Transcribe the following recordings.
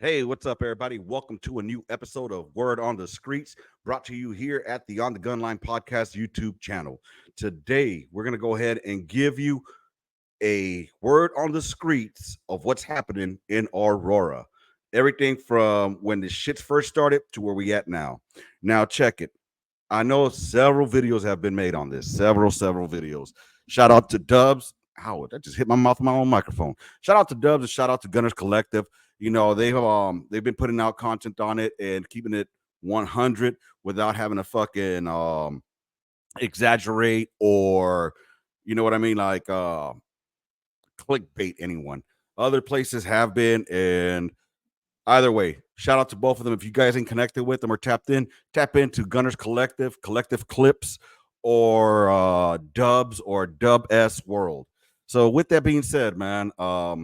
Hey, what's up, everybody? Welcome to a new episode of Word on the Streets, brought to you here at the On the Gun Line Podcast YouTube channel. Today, we're going to go ahead and give you a word on the streets of what's happening in Aurora. Everything from when the shits first started to where we at now. Now, check it. I know several videos have been made on this. Several videos. Shout out to Dubs. Ow, that just hit my mouth with my own microphone. Shout out to Dubs and shout out to Gunners Collective. You know, they've been putting out content on it and keeping it 100 without having to fucking exaggerate or you know what I mean, like clickbait anyone. Other places have been, and either way, shout out to both of them. If you guys ain't connected with them or tapped in, tap into Gunners Collective, Collective Clips, or Dubs or Dub S World. So with that being said, man, I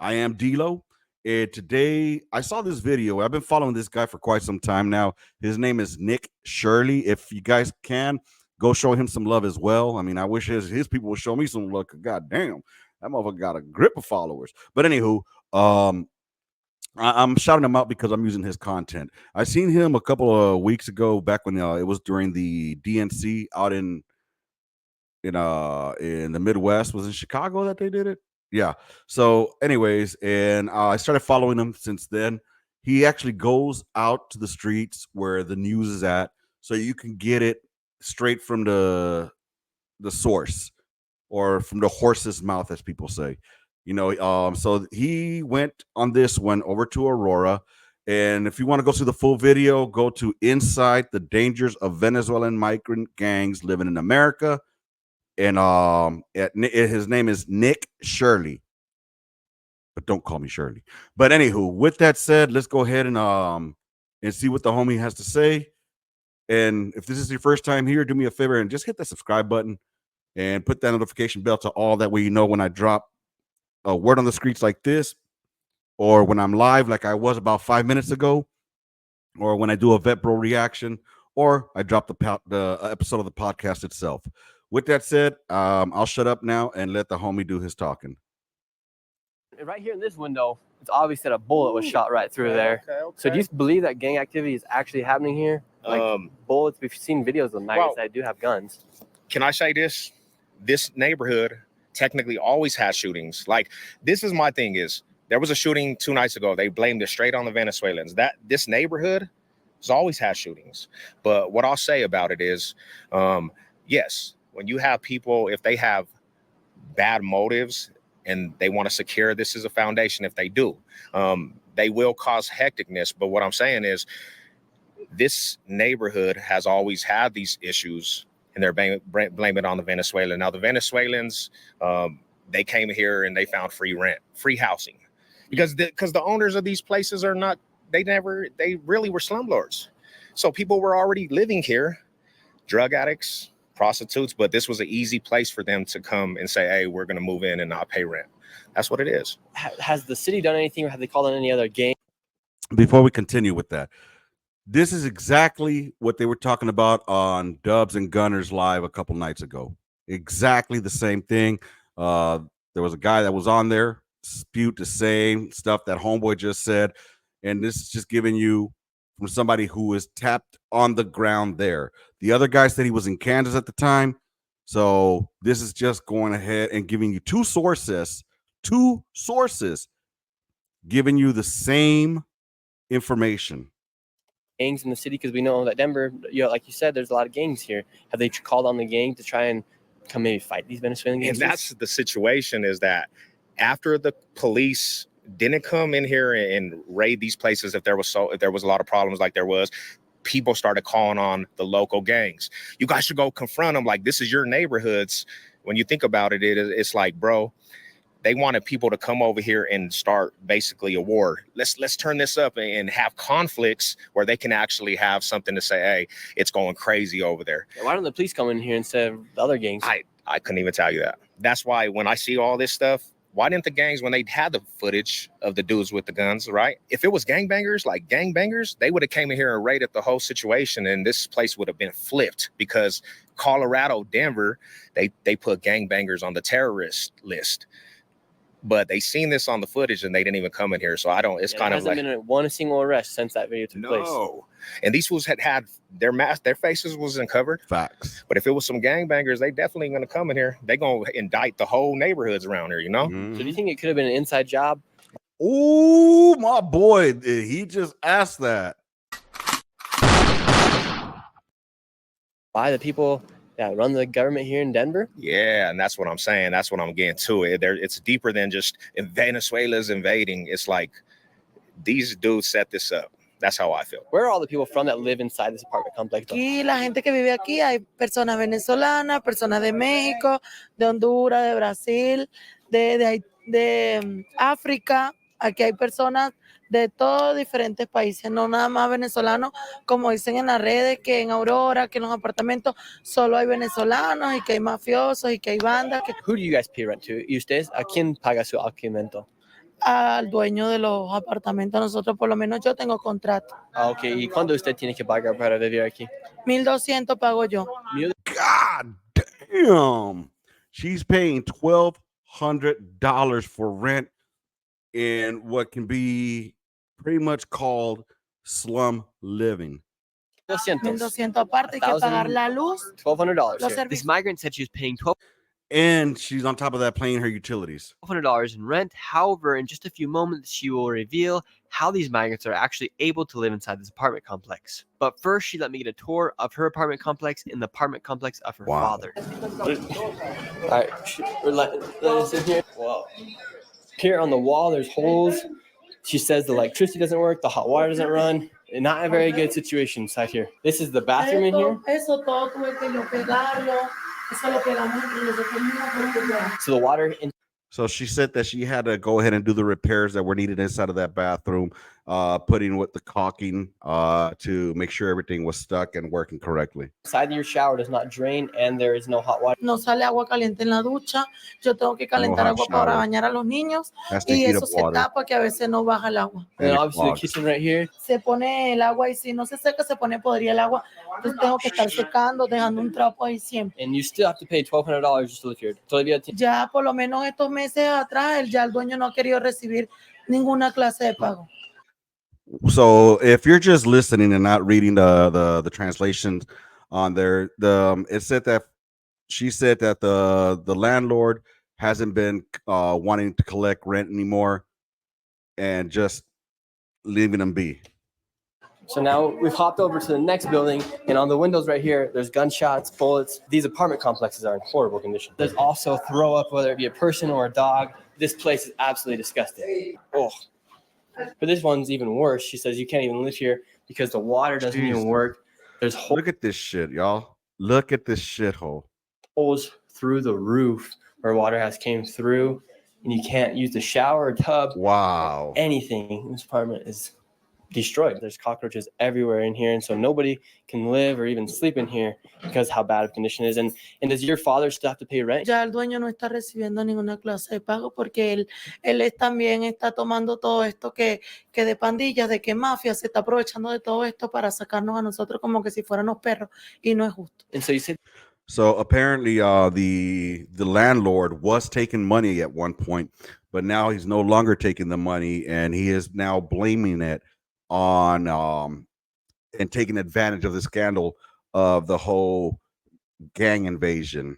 am D'Lo. And today I saw this video. I've been following this guy for quite some time now. His name is Nick Shirley. If you guys can, go show him some love as well. I mean, I wish his people would show me some love. God damn, that motherfucker got a grip of followers. But anywho, I'm shouting him out because I'm using his content. I seen him a couple of weeks ago, back when it was during the DNC out in the Midwest. Was in Chicago that they did it. Yeah. So, anyways, and I started following him since then. He actually goes out to the streets where the news is at, so you can get it straight from the source or from the horse's mouth, as people say. So he went on this one over to Aurora. And if you want to go see the full video, go to Inside the Dangers of Venezuelan Migrant Gangs Living in America. And his name is Nick Shirley. But don't call me Shirley. But anywho, with that said, let's go ahead and see what the homie has to say. And if this is your first time here, do me a favor and just hit that subscribe button and put that notification bell to all. That way you know when I drop a word on the streets like this, or when I'm live like I was about 5 minutes ago, or when I do a vet bro reaction, or I drop the episode of the podcast itself. With that said, I'll shut up now and let the homie do his talking. Right here in this window, it's obvious that a bullet was shot right through there. Okay. So do you believe that gang activity is actually happening here? Like bullets, we've seen videos of maggots that do have guns. Can I say this? This neighborhood technically always has shootings. Like, this is my thing is, there was a shooting 2 nights ago. They blamed it straight on the Venezuelans. This neighborhood has always had shootings. But what I'll say about it is, yes, when you have people, if they have bad motives and they want to secure this as a foundation, if they do, they will cause hecticness. But what I'm saying is, this neighborhood has always had these issues, and they're blame it on the Venezuelan. Now, the Venezuelans, they came here and they found free rent, free housing, because the owners of these places are not, they really were slumlords. So people were already living here, drug addicts, prostitutes, but this was an easy place for them to come and say, hey, we're going to move in and not pay rent. That's what it is. Has the city done anything, or have they called on any other gang? Before we continue with that, this is exactly what they were talking about on Dubs and Gunners Live a couple nights ago. Exactly the same thing. There was a guy that was on there, spewed the same stuff that homeboy just said. And this is just giving you from somebody who is tapped on the ground there. The other guy said he was in Kansas at the time. So this is just going ahead and giving you two sources, giving you the same information. Gangs in the city, because we know that Denver, like you said, there's a lot of gangs here. Have they called on the gang to try and come maybe fight these Venezuelan gangs? And that's the situation, is that after the police didn't come in here and raid these places, if there was a lot of problems like there was, people started calling on the local gangs. You guys should go confront them. Like, this is your neighborhoods. When you think about it, it's like, bro, they wanted people to come over here and start basically a war. Let's turn this up and have conflicts where they can actually have something to say, hey, it's going crazy over there. Why don't the police come in here instead of the other gangs? I couldn't even tell you that. That's why when I see all this stuff, why didn't the gangs, when they had the footage of the dudes with the guns, right? If it was gangbangers, they would have came in here and raided the whole situation, and this place would have been flipped, because Colorado, Denver, they put gangbangers on the terrorist list. but they seen this on the footage and they didn't even come in here. So I don't. It's kind of like hasn't been one single arrest since that video took place. no. And these fools had their mask, their faces wasn't covered. Facts. But if it was some gangbangers, they definitely gonna come in here. They gonna indict the whole neighborhoods around here. You know. Mhm. So do you think it could have been an inside job? Oh, my boy, he just asked that. By the people that run the government here in Denver? Yeah, and that's what I'm saying. That's what I'm getting to. It's deeper than just Venezuela's invading. It's like these dudes set this up. That's how I feel. Where are all the people from that live inside this apartment complex? Aquí, la gente que vive aquí, hay personas venezolanas, personas de México, de Honduras, de Brasil, de África. Aquí hay personas de todos diferentes países, no nada más venezolanos, como dicen en las redes, que en Aurora, que en los apartamentos solo hay venezolanos y que hay mafiosos y que hay bandas. Who do you guys pay rent to? ¿Y ustedes a quién paga su alquiler? Al dueño de los apartamentos, nosotros por lo menos yo tengo contrato. Ok, ¿y cuándo usted tiene que pagar para vivir aquí? 1,200 pago yo. God damn. She's paying $1,200 for rent in what can be pretty much called slum living. 1,200 aparte, hay que pagar la luz. $1,200. Los Here. This migrant said she was paying And she's on top of that paying her utilities. $1,200 in rent. However, in just a few moments, she will reveal how these migrants are actually able to live inside this apartment complex. But first, she let me get a tour of her apartment complex and the apartment complex of her father. All right, let us in here. Wow. Here on the wall, there's holes. She says the electricity doesn't work, the hot water doesn't run. Not a very good situation inside here. This is the bathroom in here. So the water in. So she said that she had to go ahead and do the repairs that were needed inside of that bathroom, putting with the caulking to make sure everything was stuck and working correctly. Inside of your shower does not drain and there is no hot water. No sale agua caliente en la ducha. Yo tengo que calentar agua para bañar a los niños y eso se tapa que a veces no baja el agua. And then obviously the kitchen right here. Se pone el agua y si no se seca se pone podrida el agua. Entonces tengo que estar secando, dejando un trapo ahí siempre. And you still have to pay $1,200 just to live here. Ya por lo menos estos meses atrás ya el dueño no ha querido recibir ninguna clase de pago. So if you're just listening and not reading the translations on there, it said that she said that the landlord hasn't been wanting to collect rent anymore and just leaving them be. So now we've hopped over to the next building, and on the windows right here, there's gunshots, bullets. These apartment complexes are in horrible condition. There's also throw up, whether it be a person or a dog. This place is absolutely disgusting. Oh, but this one's even worse. She says you can't even live here because the water doesn't even work. There's Look at this shit, y'all. Look at this shithole. Holes through the roof where water has came through, and you can't use the shower or tub. Wow. Anything. This apartment is destroyed. There's cockroaches everywhere in here, and so nobody can live or even sleep in here because how bad of condition is. And does your father still have to pay rent? Ya el dueño no está recibiendo ninguna clase de pago porque él también está tomando todo esto que de pandillas, de que mafia se está aprovechando de todo esto para sacarnos a nosotros como que si fuéramos perros y no es justo. And so you said. So apparently, the landlord was taking money at one point, but now he's no longer taking the money, and he is now blaming it on and taking advantage of the scandal of the whole gang invasion.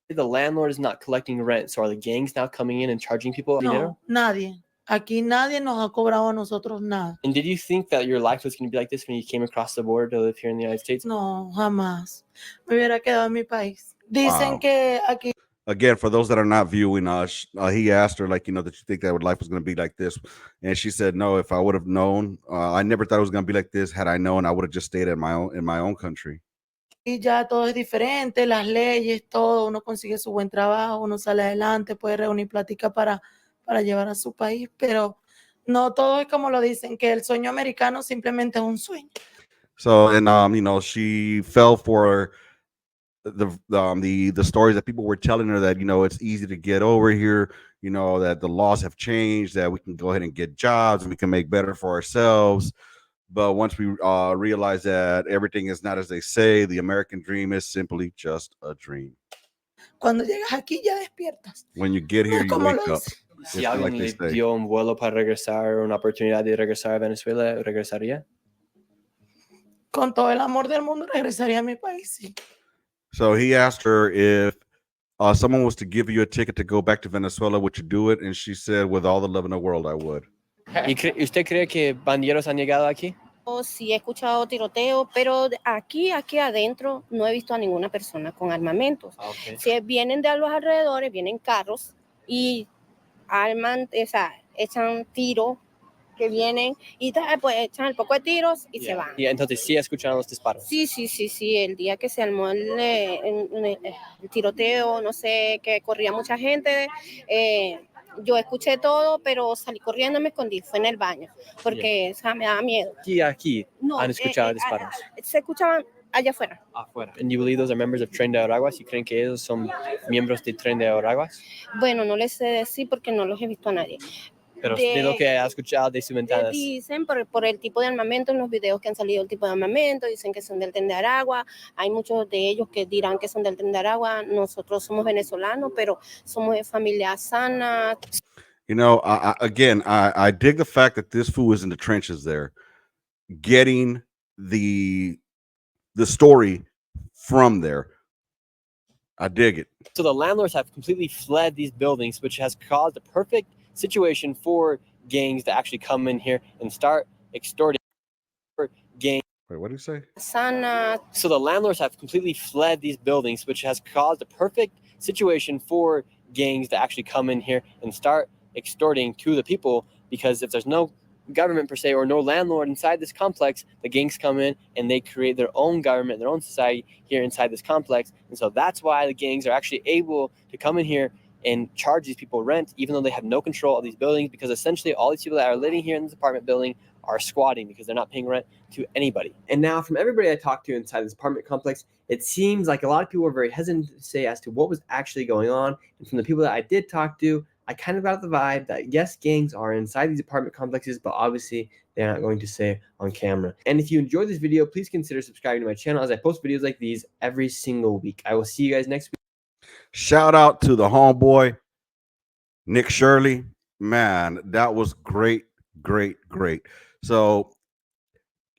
The landlord is not collecting rent, so are the gangs now coming in and charging people? No, nadie. Aquí nadie nos ha cobrado a nosotros nada. And did you think that your life was going to be like this when you came across the border to live here in the United States? No, jamás. Me hubiera quedado en mi país. Dicen que aquí. Again, for those that are not viewing us, he asked her, like, did you think that life was going to be like this? And she said, no, if I would have known, I never thought it was going to be like this. Had I known, I would have just stayed in my own country. Y ya todo es diferente, las leyes, todo, uno consigue su buen trabajo, uno sale adelante, puede reunir plática para llevar a su país, pero no todo es como lo dicen, que el sueño americano simplemente es un sueño. So, and she fell for the stories that people were telling her that it's easy to get over here, that the laws have changed, that we can go ahead and get jobs and we can make better for ourselves. But once we realize that everything is not as they say, the American dream is simply just a dream. Cuando llegas aquí ya despiertas. When you get here, you wake up. Si It's alguien like they le say. dio un vuelo para regresar, una oportunidad de regresar a Venezuela, ¿regresaría? Con todo el amor del mundo regresaría a mi país. Sí. So he asked her if someone was to give you a ticket to go back to Venezuela, would you do it? And she said, with all the love in the world, I would. ¿Y usted cree que bandilleros han llegado aquí? Sí he escuchado tiroteo, pero aquí adentro no he visto a ninguna persona con armamentos. Okay. Si vienen de los alrededores, vienen carros y arman, o sea, echan tiros que vienen y pues echan el poco de tiros y se van. Y entonces sí escucharon los disparos. Sí, el día que se armó el tiroteo, no sé, que corría mucha gente, yo escuché todo, pero salí corriendo, me escondí, fue en el baño, porque o sea, me daba miedo. Aquí No, han escuchado disparos. Se escuchaban allá afuera. Afuera. And you believe those are members of Tren de Araguas? ¿Y creen que ellos son miembros de Tren de Araguas? Bueno, no les sé decir porque no los he visto a nadie. Pero de lo que ha escuchado de sus ventanas. Dicen por el tipo de armamento, en los videos que han salido el tipo de armamento, dicen que son del Tren de Aragua. Hay muchos de ellos que dirán que son del Tren de Aragua. Nosotros somos venezolanos, pero somos de familia sana. You know, I dig the fact that this fool is in the trenches there, getting the story from there. I dig it. So the landlords have completely fled these buildings, which has caused a perfect situation for gangs to actually come in here and start extorting gangs. Wait, what did he say? Sana. So the landlords have completely fled these buildings, which has caused a perfect situation for gangs to actually come in here and start extorting to the people, because if there's no government per se or no landlord inside this complex, the gangs come in and they create their own government, their own society here inside this complex. And so that's why the gangs are actually able to come in here and charge these people rent, even though they have no control of these buildings, because essentially all these people that are living here in this apartment building are squatting because they're not paying rent to anybody. And now from everybody I talked to inside this apartment complex, it seems like a lot of people were very hesitant to say as to what was actually going on. And from the people that I did talk to, I kind of got the vibe that yes, gangs are inside these apartment complexes, but obviously they're not going to say on camera. And if you enjoyed this video, please consider subscribing to my channel as I post videos like these every single week. I will see you guys next week. Shout out to the homeboy, Nick Shirley. Man, that was great. So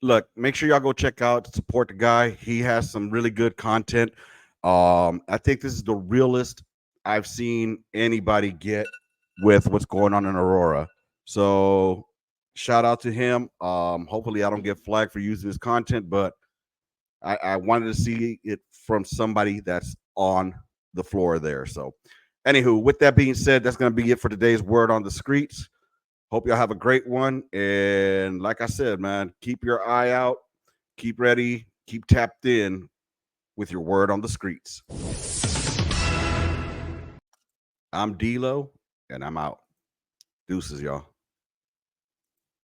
look, make sure y'all go check out, support the guy. He has some really good content. I think this is the realest I've seen anybody get with what's going on in Aurora. So shout out to him. Hopefully I don't get flagged for using his content, but I wanted to see it from somebody that's on the floor there. So anywho, with that being said, that's going to be it for today's Word on the Streets. Hope y'all have a great one. And like I said, man, keep your eye out, keep ready, keep tapped in with your Word on the Streets. I'm D-Lo, and I'm out. Deuces, y'all.